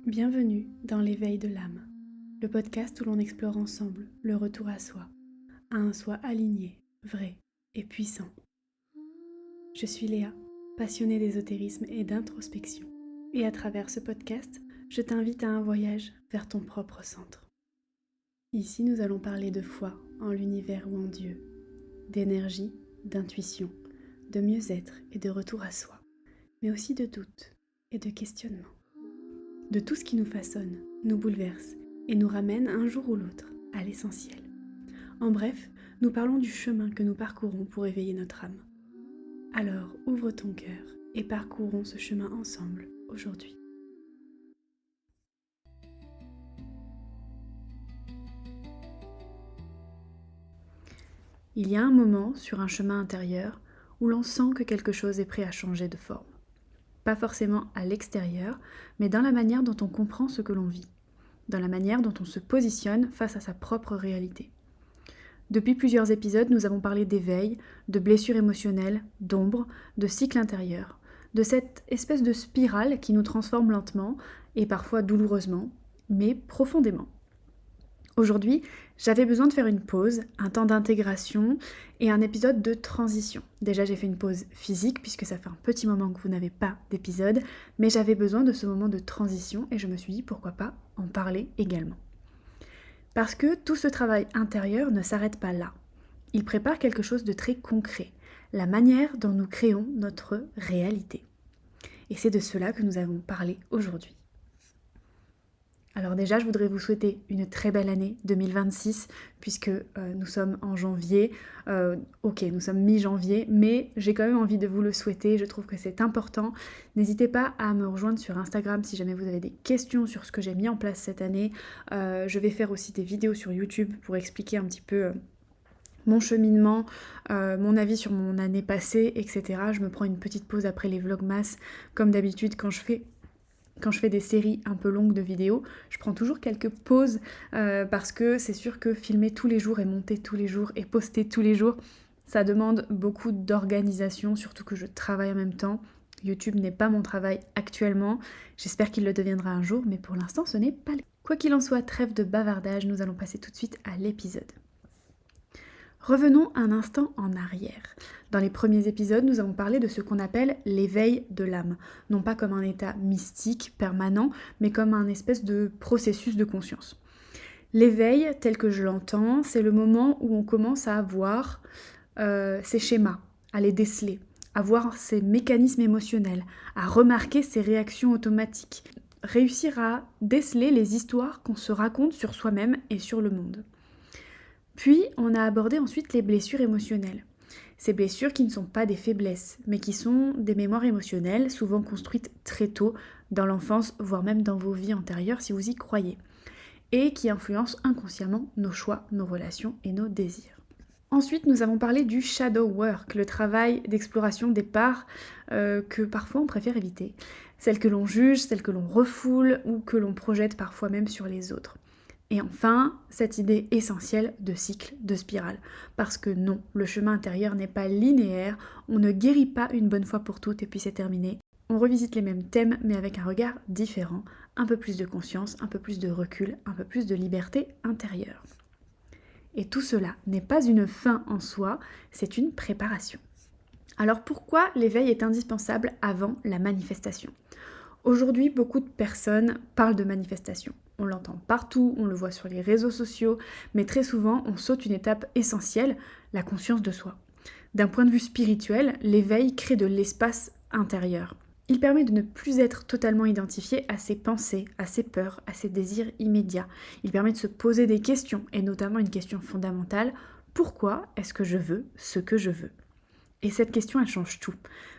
Bienvenue dans l'éveil de l'âme, le podcast où l'on explore ensemble le retour à un soi aligné, vrai et puissant. Je suis Léa, passionnée d'ésotérisme et d'introspection. Et à travers ce podcast, je t'invite à un voyage vers ton propre centre. Ici, nous allons parler de foi en l'univers ou en Dieu, d'énergie, d'intuition, de mieux-être et de retour à soi, mais aussi de doute et de questionnement. De tout ce qui nous façonne, nous bouleverse et nous ramène un jour ou l'autre à l'essentiel. En bref, nous parlons du chemin que nous parcourons pour éveiller notre âme. Alors ouvre ton cœur et parcourons ce chemin ensemble aujourd'hui. Il y a un moment sur un chemin intérieur où l'on sent que quelque chose est prêt à changer de forme. Pas forcément à l'extérieur, mais dans la manière dont on comprend ce que l'on vit, dans la manière dont on se positionne face à sa propre réalité. Depuis plusieurs épisodes, nous avons parlé d'éveil, de blessures émotionnelles, d'ombre, de cycle intérieur, de cette espèce de spirale qui nous transforme lentement et parfois douloureusement, mais profondément. Aujourd'hui, j'avais besoin de faire une pause, un temps d'intégration et un épisode de transition. Déjà, j'ai fait une pause physique puisque ça fait un petit moment que vous n'avez pas d'épisode, mais j'avais besoin de ce moment de transition et je me suis dit pourquoi pas en parler également. Parce que tout ce travail intérieur ne s'arrête pas là. Il prépare quelque chose de très concret, la manière dont nous créons notre réalité. Et c'est de cela que nous allons parler aujourd'hui. Alors déjà, je voudrais vous souhaiter une très belle année 2026, puisque nous sommes en janvier. Nous sommes mi-janvier, mais j'ai quand même envie de vous le souhaiter, je trouve que c'est important. N'hésitez pas à me rejoindre sur Instagram si jamais vous avez des questions sur ce que j'ai mis en place cette année. Je vais faire aussi des vidéos sur YouTube pour expliquer un petit peu mon cheminement, mon avis sur mon année passée, etc. Je me prends une petite pause après les vlogmas, comme d'habitude quand je fais des séries un peu longues de vidéos, je prends toujours quelques pauses parce que c'est sûr que filmer tous les jours et monter tous les jours et poster tous les jours, ça demande beaucoup d'organisation, surtout que je travaille en même temps. YouTube n'est pas mon travail actuellement, j'espère qu'il le deviendra un jour, mais pour l'instant ce n'est pas le cas. Quoi qu'il en soit, trêve de bavardage, nous allons passer tout de suite à l'épisode. Revenons un instant en arrière. Dans les premiers épisodes, nous avons parlé de ce qu'on appelle l'éveil de l'âme, non pas comme un état mystique permanent, mais comme un espèce de processus de conscience. L'éveil, tel que je l'entends, c'est le moment où on commence à voir ces schémas, à les déceler, à voir ces mécanismes émotionnels, à remarquer ces réactions automatiques, réussir à déceler les histoires qu'on se raconte sur soi-même et sur le monde. Puis, on a abordé ensuite les blessures émotionnelles. Ces blessures qui ne sont pas des faiblesses, mais qui sont des mémoires émotionnelles, souvent construites très tôt dans l'enfance, voire même dans vos vies antérieures si vous y croyez, et qui influencent inconsciemment nos choix, nos relations et nos désirs. Ensuite, nous avons parlé du shadow work, le travail d'exploration des parts que parfois on préfère éviter, celles que l'on juge, celles que l'on refoule ou que l'on projette parfois même sur les autres. Et enfin, cette idée essentielle de cycle, de spirale. Parce que non, le chemin intérieur n'est pas linéaire, on ne guérit pas une bonne fois pour toutes et puis c'est terminé. On revisite les mêmes thèmes mais avec un regard différent, un peu plus de conscience, un peu plus de recul, un peu plus de liberté intérieure. Et tout cela n'est pas une fin en soi, c'est une préparation. Alors pourquoi l'éveil est indispensable avant la manifestation ? Aujourd'hui, beaucoup de personnes parlent de manifestation. On l'entend partout, on le voit sur les réseaux sociaux, mais très souvent, on saute une étape essentielle, la conscience de soi. D'un point de vue spirituel, l'éveil crée de l'espace intérieur. Il permet de ne plus être totalement identifié à ses pensées, à ses peurs, à ses désirs immédiats. Il permet de se poser des questions, et notamment une question fondamentale, pourquoi est-ce que je veux ce que je veux ? Et cette question, elle change tout.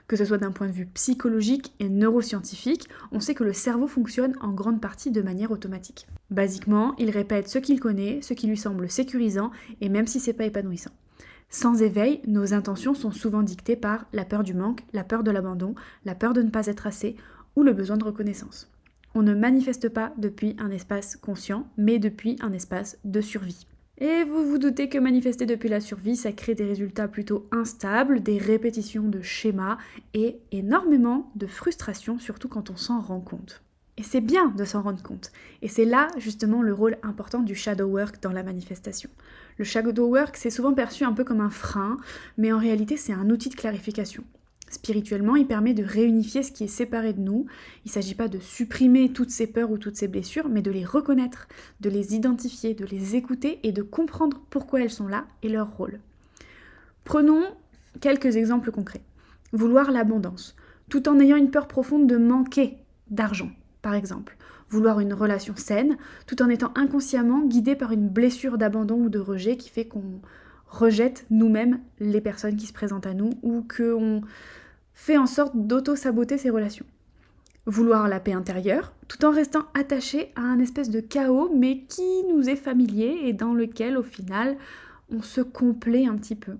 Que ce soit d'un point de vue psychologique et neuroscientifique, on sait que le cerveau fonctionne en grande partie de manière automatique. Basiquement, il répète ce qu'il connaît, ce qui lui semble sécurisant, et même si c'est pas épanouissant. Sans éveil, nos intentions sont souvent dictées par la peur du manque, la peur de l'abandon, la peur de ne pas être assez, ou le besoin de reconnaissance. On ne manifeste pas depuis un espace conscient, mais depuis un espace de survie. Et vous vous doutez que manifester depuis la survie, ça crée des résultats plutôt instables, des répétitions de schémas et énormément de frustration, surtout quand on s'en rend compte. Et c'est bien de s'en rendre compte. Et c'est là justement le rôle important du shadow work dans la manifestation. Le shadow work, c'est souvent perçu un peu comme un frein, mais en réalité c'est un outil de clarification. Spirituellement, il permet de réunifier ce qui est séparé de nous. Il ne s'agit pas de supprimer toutes ces peurs ou toutes ces blessures, mais de les reconnaître, de les identifier, de les écouter et de comprendre pourquoi elles sont là et leur rôle. Prenons quelques exemples concrets. Vouloir l'abondance, tout en ayant une peur profonde de manquer d'argent, par exemple. Vouloir une relation saine, tout en étant inconsciemment guidé par une blessure d'abandon ou de rejet qui fait qu'on rejette nous-mêmes les personnes qui se présentent à nous ou qu'on fait en sorte d'auto-saboter ces relations. Vouloir la paix intérieure, tout en restant attaché à un espèce de chaos, mais qui nous est familier et dans lequel, au final, on se complaît un petit peu.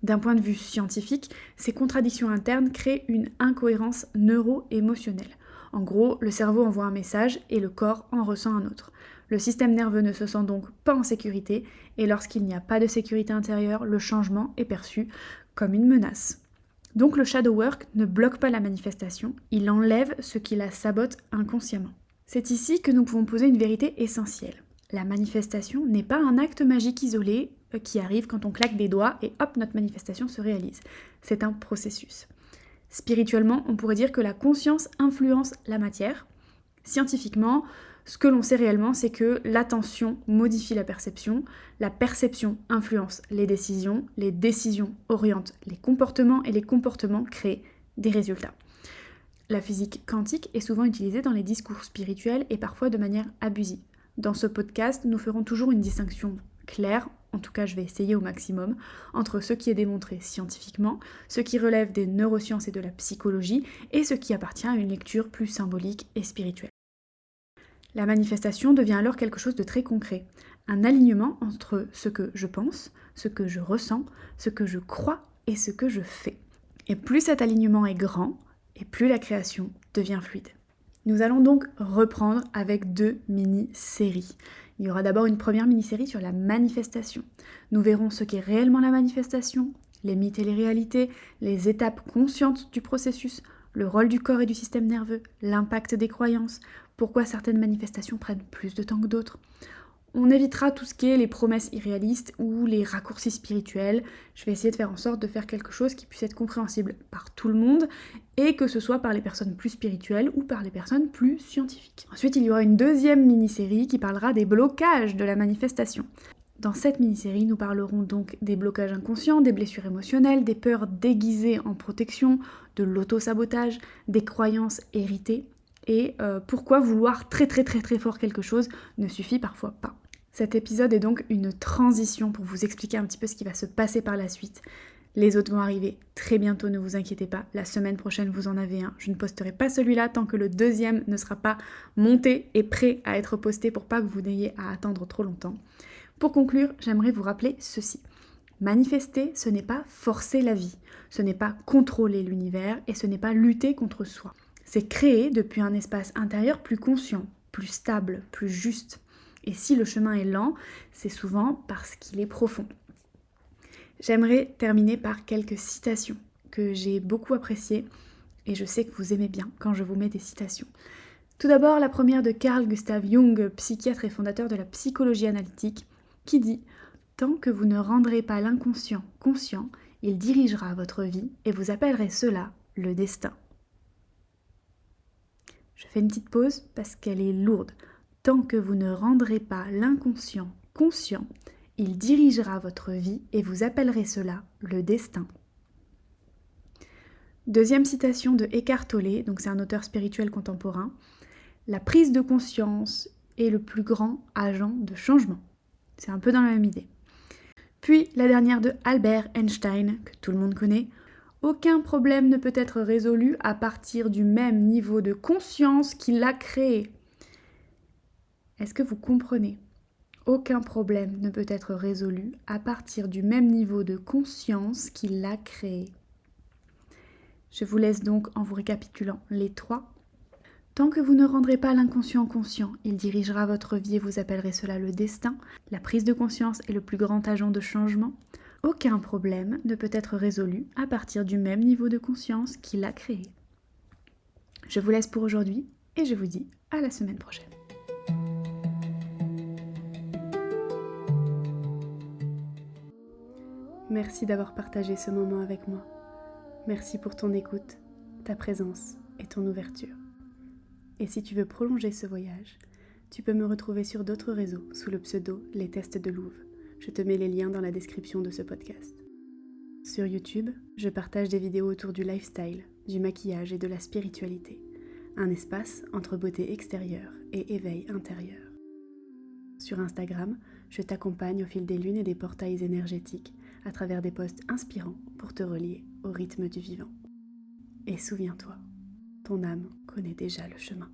D'un point de vue scientifique, ces contradictions internes créent une incohérence neuro-émotionnelle. En gros, le cerveau envoie un message et le corps en ressent un autre. Le système nerveux ne se sent donc pas en sécurité et lorsqu'il n'y a pas de sécurité intérieure, le changement est perçu comme une menace. Donc le shadow work ne bloque pas la manifestation, il enlève ce qui la sabote inconsciemment. C'est ici que nous pouvons poser une vérité essentielle. La manifestation n'est pas un acte magique isolé qui arrive quand on claque des doigts et hop, notre manifestation se réalise. C'est un processus. Spirituellement, on pourrait dire que la conscience influence la matière. Scientifiquement, ce que l'on sait réellement, c'est que l'attention modifie la perception influence les décisions orientent les comportements et les comportements créent des résultats. La physique quantique est souvent utilisée dans les discours spirituels et parfois de manière abusive. Dans ce podcast, nous ferons toujours une distinction claire, en tout cas je vais essayer au maximum, entre ce qui est démontré scientifiquement, ce qui relève des neurosciences et de la psychologie, et ce qui appartient à une lecture plus symbolique et spirituelle. La manifestation devient alors quelque chose de très concret, un alignement entre ce que je pense, ce que je ressens, ce que je crois et ce que je fais. Et plus cet alignement est grand, et plus la création devient fluide. Nous allons donc reprendre avec 2 mini-séries. Il y aura d'abord une première mini-série sur la manifestation. Nous verrons ce qu'est réellement la manifestation, les mythes et les réalités, les étapes conscientes du processus, le rôle du corps et du système nerveux, l'impact des croyances, pourquoi certaines manifestations prennent plus de temps que d'autres. On évitera tout ce qui est les promesses irréalistes ou les raccourcis spirituels. Je vais essayer de faire en sorte de faire quelque chose qui puisse être compréhensible par tout le monde et que ce soit par les personnes plus spirituelles ou par les personnes plus scientifiques. Ensuite, il y aura une deuxième mini-série qui parlera des blocages de la manifestation. Dans cette mini-série, nous parlerons donc des blocages inconscients, des blessures émotionnelles, des peurs déguisées en protection, de l'auto-sabotage, des croyances héritées et pourquoi vouloir très fort quelque chose ne suffit parfois pas. Cet épisode est donc une transition pour vous expliquer un petit peu ce qui va se passer par la suite. Les autres vont arriver très bientôt, ne vous inquiétez pas. La semaine prochaine, vous en avez un. Je ne posterai pas celui-là tant que le deuxième ne sera pas monté et prêt à être posté pour pas que vous n'ayez à attendre trop longtemps. Pour conclure, j'aimerais vous rappeler ceci. Manifester, ce n'est pas forcer la vie, ce n'est pas contrôler l'univers et ce n'est pas lutter contre soi. C'est créer depuis un espace intérieur plus conscient, plus stable, plus juste. Et si le chemin est lent, c'est souvent parce qu'il est profond. J'aimerais terminer par quelques citations que j'ai beaucoup appréciées et je sais que vous aimez bien quand je vous mets des citations. Tout d'abord, la première de Carl Gustav Jung, psychiatre et fondateur de la psychologie analytique, qui dit « Tant que vous ne rendrez pas l'inconscient conscient, il dirigera votre vie et vous appellerez cela le destin. » Je fais une petite pause parce qu'elle est lourde. Tant que vous ne rendrez pas l'inconscient conscient, il dirigera votre vie et vous appellerez cela le destin. Deuxième citation de Eckhart Tolle, donc c'est un auteur spirituel contemporain. La prise de conscience est le plus grand agent de changement. C'est un peu dans la même idée. Puis la dernière de Albert Einstein, que tout le monde connaît. Aucun problème ne peut être résolu à partir du même niveau de conscience qui l'a créé. Est-ce que vous comprenez ? Aucun problème ne peut être résolu à partir du même niveau de conscience qui l'a créé. Je vous laisse donc en vous récapitulant les 3. Tant que vous ne rendrez pas l'inconscient conscient, il dirigera votre vie et vous appellerez cela le destin. La prise de conscience est le plus grand agent de changement. Aucun problème ne peut être résolu à partir du même niveau de conscience qui l'a créé. Je vous laisse pour aujourd'hui et je vous dis à la semaine prochaine. Merci d'avoir partagé ce moment avec moi. Merci pour ton écoute, ta présence et ton ouverture. Et si tu veux prolonger ce voyage, tu peux me retrouver sur d'autres réseaux sous le pseudo Les Tests de Louve. Je te mets les liens dans la description de ce podcast. Sur YouTube, je partage des vidéos autour du lifestyle, du maquillage et de la spiritualité. Un espace entre beauté extérieure et éveil intérieur. Sur Instagram, je t'accompagne au fil des lunes et des portails énergétiques à travers des posts inspirants pour te relier au rythme du vivant. Et souviens-toi, ton âme connaît déjà le chemin.